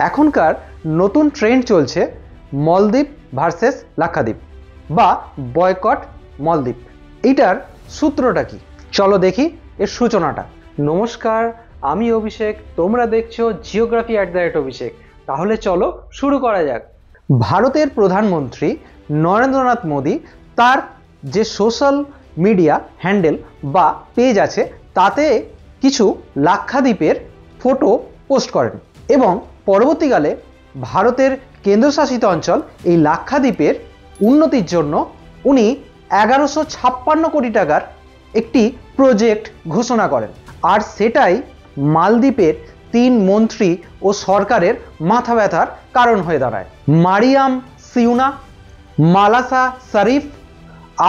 এখনকার নতুন ট্রেন্ড চলছে মলদ্বীপ ভার্সেস লাক্ষাদ্বীপ বা বয়কট মলদ্বীপ। এটার সূত্রটা কি চলো দেখি এর সূচনাটা। নমস্কার, আমি অভিষেক, তোমরা দেখছো জিওগ্রাফি @অভিষেক। তাহলে চলো শুরু করা যাক। ভারতের প্রধানমন্ত্রী নরেন্দ্রনাথ মোদী তার যে সোশ্যাল মিডিয়া হ্যান্ডেল বা পেজ আছে তাতে কিছু লাক্ষাদ্বীপের ফটো পোস্ট করেন এবং পরবর্তীকালে ভারতের কেন্দ্রশাসিত অঞ্চল এই লাক্ষাদ্বীপের উন্নতির জন্য উনি 1156 কোটি টাকার একটি প্রজেক্ট ঘোষণা করেন। আর সেটাই মালদ্বীপের 3 মন্ত্রী ও সরকারের মাথা ব্যথার কারণ হয়ে দাঁড়ায়। মারিয়াম সিউনা, মালাসা শরীফ,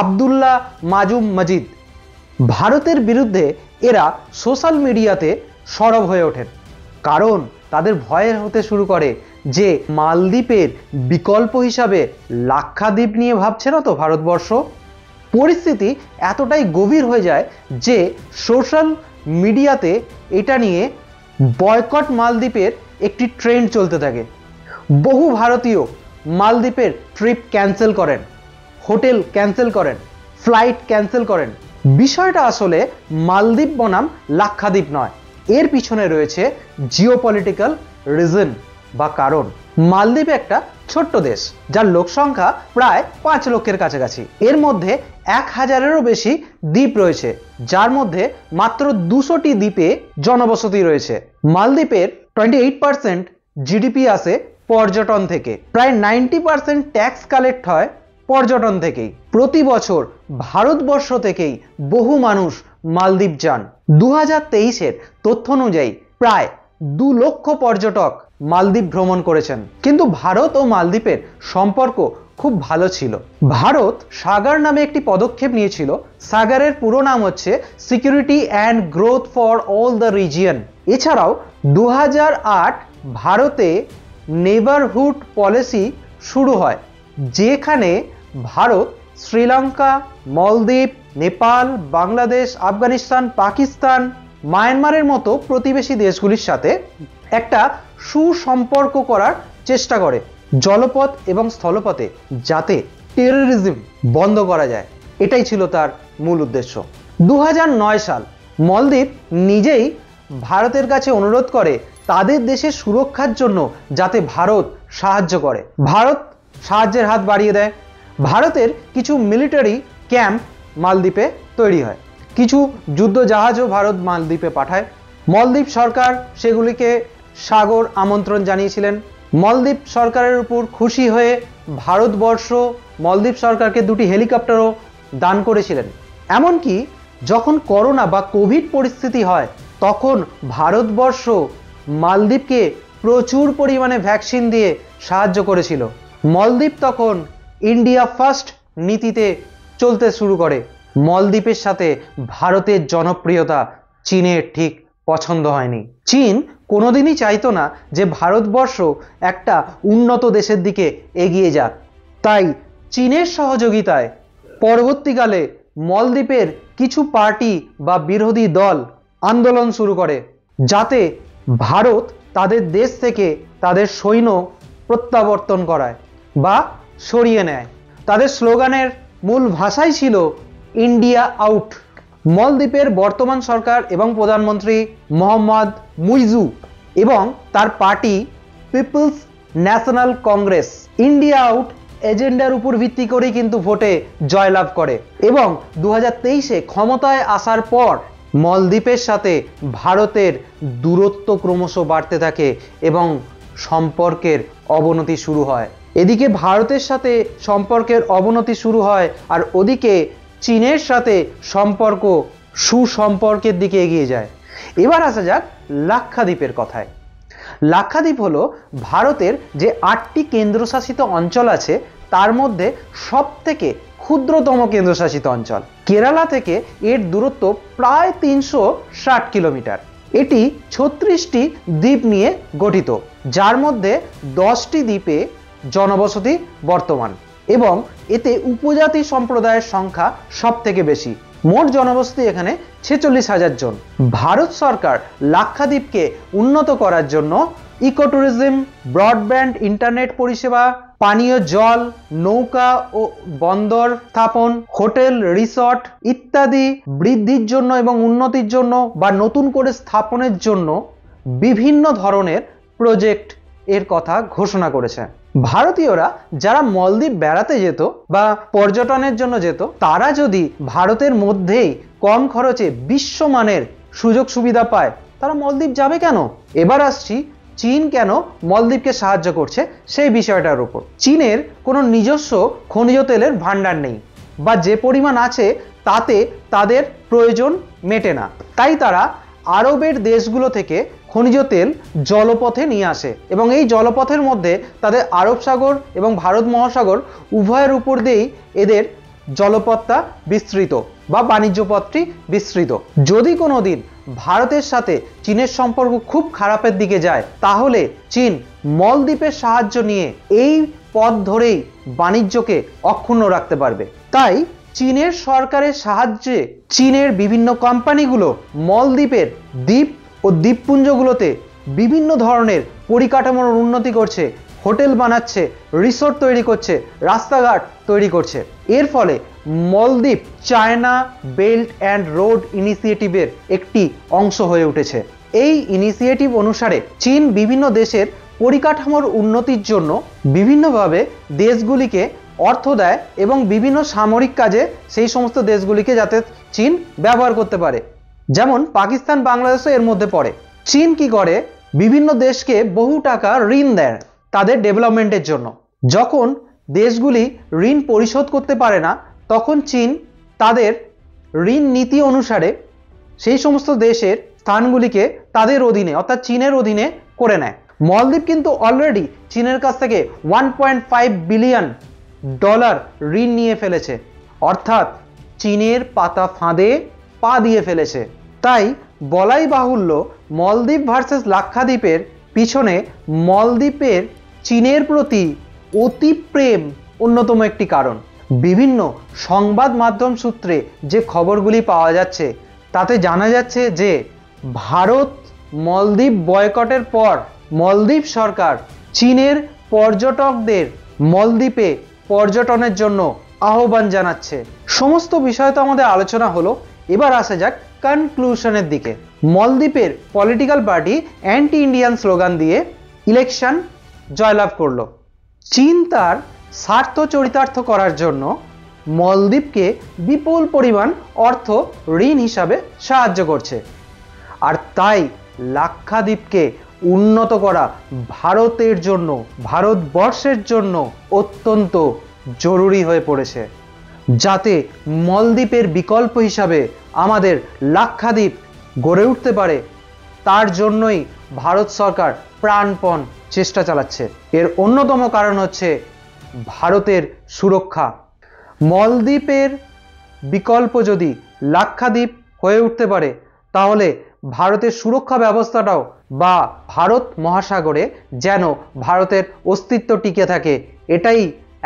আবদুল্লাহ মাজুম মজিদ। ভারতের বিরুদ্ধে এরা সোশ্যাল মিডিয়াতে সরব হয়ে ওঠেন, কারণ তাদের ভয় হতে শুরু করে যে মালদ্বীপের বিকল্প হিসাবে লাক্ষাদ্বীপ নিয়ে ভাবছে না তো ভারতবর্ষ। পরিস্থিতি এতটাই গভীর হয়ে যায় যে সোশ্যাল মিডিয়াতে এটা নিয়ে বয়কট মালদ্বীপের একটি ট্রেন্ড চলতে থাকে। বহু ভারতীয় মালদ্বীপের ট্রিপ ক্যান্সেল করেন, হোটেল ক্যান্সেল করেন, ফ্লাইট ক্যান্সেল করেন। বিষয়টা আসলে মালদ্বীপ বনাম লাক্ষাদ্বীপ নয়, এর পিছনে রয়েছে জিওপলিটিক্যাল রিজন বা কারণ। মালদ্বীপ একটা ছোট্ট দেশ যার লোক সংখ্যা প্রায় 5 লক্ষের কাছাকাছি। এর মধ্যে 1000-এরও বেশি দ্বীপ রয়েছে, যার মধ্যে মাত্র 200টি দ্বীপে জনবসতি রয়েছে। মালদ্বীপের 28% জিডিপি আসে পর্যটন থেকে, প্রায় 90% ট্যাক্স কালেক্ট হয় পর্যটন থেকেই। প্রতি বছর ভারতবর্ষ থেকেই বহু মানুষ মালদ্বীপ যান। 2023-এর তথ্য অনুযায়ী প্রায় 2 লক্ষ পর্যটক মালদ্বীপ ভ্রমণ করেছেন। কিন্তু ভারত ও মালদ্বীপের সম্পর্ক খুব ভালো ছিল। ভারত সাগর নামে একটি পদক্ষেপ নিয়েছিল। সাগরের পুরো নাম হচ্ছে security and growth for all the region. এছাড়াও 2008 ভারতে নেবারহুড পলিসি শুরু হয়, যেখানে ভারত শ্রীলঙ্কা, মালদ্বীপ, নেপাল, বাংলাদেশ, আফগানিস্তান, পাকিস্তান, মায়ানমারের মতো প্রতিবেশী দেশগুলির সাথে একটা সুসম্পর্ক করার চেষ্টা করে, জলপথ এবং স্থলপথে, যাতে টেররিজম বন্ধ করা যায়। এটাই ছিল তার মূল উদ্দেশ্য। 2009 সাল মালদ্বীপ নিজেই ভারতের কাছে অনুরোধ করে তাদের দেশের সুরক্ষার জন্য যাতে ভারত সাহায্য করে। ভারত সাহায্যের হাত বাড়িয়ে দেয়। ভারতের কিছু মিলিটারি ক্যাম্প মালদ্বীপে তৈরি হয়, কিছু যুদ্ধ জাহাজও ভারত মালদ্বীপে পাঠায়। মালদ্বীপ সরকার সেগুলিকে সাগর আমন্ত্রণ জানিয়েছিলেন। মালদ্বীপ সরকারের উপর খুশি হয়ে ভারতবর্ষ মালদ্বীপ সরকারকে 2টি হেলিকপ্টারও দান করেছিলেন। এমনকি যখন করোনা বা কোভিড পরিস্থিতি হয় তখন ভারতবর্ষ মালদ্বীপকে প্রচুর পরিমাণে ভ্যাকসিন দিয়ে সাহায্য করেছিল। মালদ্বীপ তখন ইন্ডিয়া ফার্স্ট নীতিতে চলতে শুরু করে। মালদ্বীপের সাথে ভারতের জনপ্রিয়তা চীনের ঠিক পছন্দ হয়নি। চীন কোনোদিনই চাইতো না যে ভারতবর্ষ একটা উন্নত দেশের দিকে এগিয়ে যাক। তাই চীনের সহযোগিতায় পরবর্তীকালে মালদ্বীপের কিছু পার্টি বা বিরোধী দল আন্দোলন শুরু করে, যাতে ভারত তাদের দেশ থেকে তাদের সৈন্য প্রত্যাবর্তন করায় বা সরিয়ে নেয়। তাদের স্লোগানের মূল ভাষাই ছিল ইন্ডিয়া আউট। মালদ্বীপের বর্তমান সরকার এবং প্রধানমন্ত্রী মোহাম্মদ মুইজু এবং তার party People's National Congress India out এজেন্ডার উপর ভিত্তি করেই কিন্তু ভোটে জয়লাভ করে এবং 2023-এ ক্ষমতায় আসার পর মালদ্বীপের সাথে ভারতের দূরত্ব ক্রমশ বাড়তে থাকে এবং সম্পর্কের অবনতি শুরু হয়। এদিকে ভারতের সাথে সম্পর্কের অবনতি শুরু হয় আর ওদিকে চীনের সাথে সম্পর্ক সুসম্পর্কের দিকে এগিয়ে যায়। এবার আসা যাক লাক্ষাদ্বীপের কথায়। লাক্ষাদ্বীপ হলো ভারতের যে 8টি কেন্দ্রশাসিত অঞ্চল আছে তার মধ্যে সবথেকে ক্ষুদ্রতম কেন্দ্রশাসিত অঞ্চল। কেরালা থেকে এর দূরত্ব প্রায় 360 কিলোমিটার। এটি 36টি দ্বীপ নিয়ে গঠিত, যার মধ্যে 10টি দ্বীপে জনবসতি বর্তমান এবং এতে উপজাতি সম্প্রদায়ের সংখ্যা সব থেকে বেশি। মোট জনবসতি এখানে 46,000 জন। ভারত সরকার লাক্ষাদ্বীপকে উন্নত করার জন্য ইকোট্যুরিজম, ব্রডব্যান্ড ইন্টারনেট পরিষেবা, পানীয় জল, নৌকা ও বন্দর স্থাপন, হোটেল, রিসর্ট ইত্যাদি বৃদ্ধির জন্য এবং উন্নতির জন্য বা নতুন করে স্থাপনের জন্য বিভিন্ন ধরনের প্রজেক্ট এর কথা ঘোষণা করেছে। ভারতীয়রা যারা মলদ্বীপ বেড়াতে যেত বা পর্যটনের জন্য যেত, তারা যদি ভারতের মধ্যেই কম খরচে বিশ্বমানের সুযোগ সুবিধা পায়, তারা মলদ্বীপ যাবে কেন? এবার আসছি চীন কেন মলদ্বীপকে সাহায্য করছে সেই বিষয়টার উপর। চীনের কোনো নিজস্ব খনিজ তেলের ভান্ডার নেই, বা যে পরিমাণ আছে তাতে তাদের প্রয়োজন মেটে না। তাই তারা আরবের দেশগুলো থেকে খনিজ তেল জলপথে নিয়ে আসে এবং এই জলপথের মধ্যে তাদের আরব সাগর এবং ভারত মহাসাগর উভয়ের উপর দিয়েই এদের জলপথটা বিস্তৃত বা বাণিজ্য পথটি বিস্তৃত। যদি কোনো দিন ভারতের সাথে চীনের সম্পর্ক খুব খারাপের দিকে যায়, তাহলে চীন মলদ্বীপের সাহায্য নিয়ে এই পথ ধরেই বাণিজ্যকে অক্ষুণ্ণ রাখতে পারবে। তাই চীনের সরকারের সাহায্যে চীনের বিভিন্ন কোম্পানিগুলো মলদ্বীপের দ্বীপ ও দ্বীপপুঞ্জগুলোতে বিভিন্ন ধরনের পরিকাঠামোর উন্নতি করছে, হোটেল বানাচ্ছে, রিসোর্ট তৈরি করছে, রাস্তাঘাট তৈরি করছে। এর ফলে মলদ্বীপ চায়না বেল্ট অ্যান্ড রোড ইনিশিয়েটিভের একটি অংশ হয়ে উঠেছে। এই ইনিশিয়েটিভ অনুসারে চীন বিভিন্ন দেশের পরিকাঠামোর উন্নতির জন্য বিভিন্নভাবে দেশগুলিকে অর্থ দেয় এবং বিভিন্ন সামরিক কাজে সেই সমস্ত দেশগুলিকে যাতে চীন ব্যবহার করতে পারে। যেমন পাকিস্তান, বাংলাদেশও এর মধ্যে পড়ে। চীন কি করে, বিভিন্ন দেশকে বহু টাকা ঋণ দেয় তাদের ডেভেলপমেন্টের জন্য। যখন দেশগুলি ঋণ পরিশোধ করতে পারে না, তখন চীন তাদের ঋণ নীতি অনুসারে সেই সমস্ত দেশের স্থানগুলিকে তাদের অধীনে অর্থাৎ চীনের অধীনে করে নেয়। মলদ্বীপ কিন্তু অলরেডি চীনের কাছ থেকে $1.5 বিলিয়ন ঋণ নিয়ে ফেলেছে, অর্থাৎ চীনের পাতা ফাঁদে পা দিয়ে ফেলেছে। তাই বলাই বাহুল্য মলদ্বীপ ভার্সেস লাক্ষাদ্বীপের পিছনে মলদ্বীপের চীনের প্রতি অতি প্রেম অন্যতম একটি কারণ। বিভিন্ন সংবাদ মাধ্যম সূত্রে যে খবরগুলি পাওয়া যাচ্ছে তাতে জানা যাচ্ছে যে ভারত মলদ্বীপ বয়কটের পর মলদ্বীপ সরকার চীনের পর্যটকদের মলদ্বীপে পর্যটনের জন্য আহ্বান জানাচ্ছে। সমস্ত বিষয় তো আমাদের আলোচনা হলো, এবার আসা যাক কনক্লুশনের দিকে। মলদ্বীপের political party anti Indian slogan দিয়ে ইলেকশন জয়লাভ করলো। চীন তার স্বার্থ চরিতার্থ করার জন্য মলদ্বীপকে বিপুল পরিমাণ অর্থ ঋণ হিসাবে সাহায্য করছে, আর তাই লাক্ষাদ্বীপকে উন্নত করা ভারতের জন্য, ভারতবর্ষের জন্য অত্যন্ত জরুরি হয়ে পড়েছে। যাতে মলদ্বীপের বিকল্প হিসাবে আমাদের লাক্ষাদ্বীপ গড়ে উঠতে পারে, তার জন্যই ভারত সরকার প্রাণপণ চেষ্টা চালাচ্ছে। এর অন্যতম কারণ হচ্ছে ভারতের সুরক্ষা। মলদ্বীপের বিকল্প যদি লাক্ষাদ্বীপ হয়ে উঠতে পারে, তাহলে ভারতের সুরক্ষা ব্যবস্থাটাও বা ভারত মহাসাগরে যেন ভারতের অস্তিত্ব টিকে থাকে, এটাই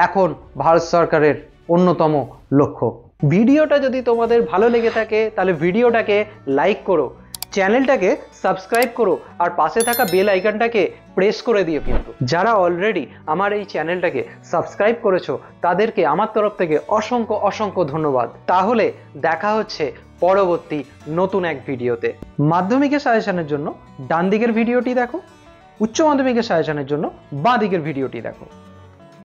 এখন ভারত সরকারের অন্যতম লক্ষ্য। ভিডিওটা যদি তোমাদের ভালো লেগে থাকে তাহলে ভিডিওটাকে লাইক করো, চ্যানেলটাকে সাবস্ক্রাইব করো আর পাশে থাকা বেল আইকনটাকে প্রেস করে দিও। কিন্তু যারা অলরেডি আমার এই চ্যানেলটাকে সাবস্ক্রাইব করেছো তাদেরকে আমার তরফ থেকে অসংখ্য অসংখ্য ধন্যবাদ। তাহলে দেখা হচ্ছে পরবর্তী নতুন এক ভিডিওতে। মাধ্যমিকের সাজেশনের জন্য ডান দিকের ভিডিওটি দেখো, উচ্চ মাধ্যমিকের সাজেশনের জন্য বাঁ দিকের ভিডিওটি দেখো।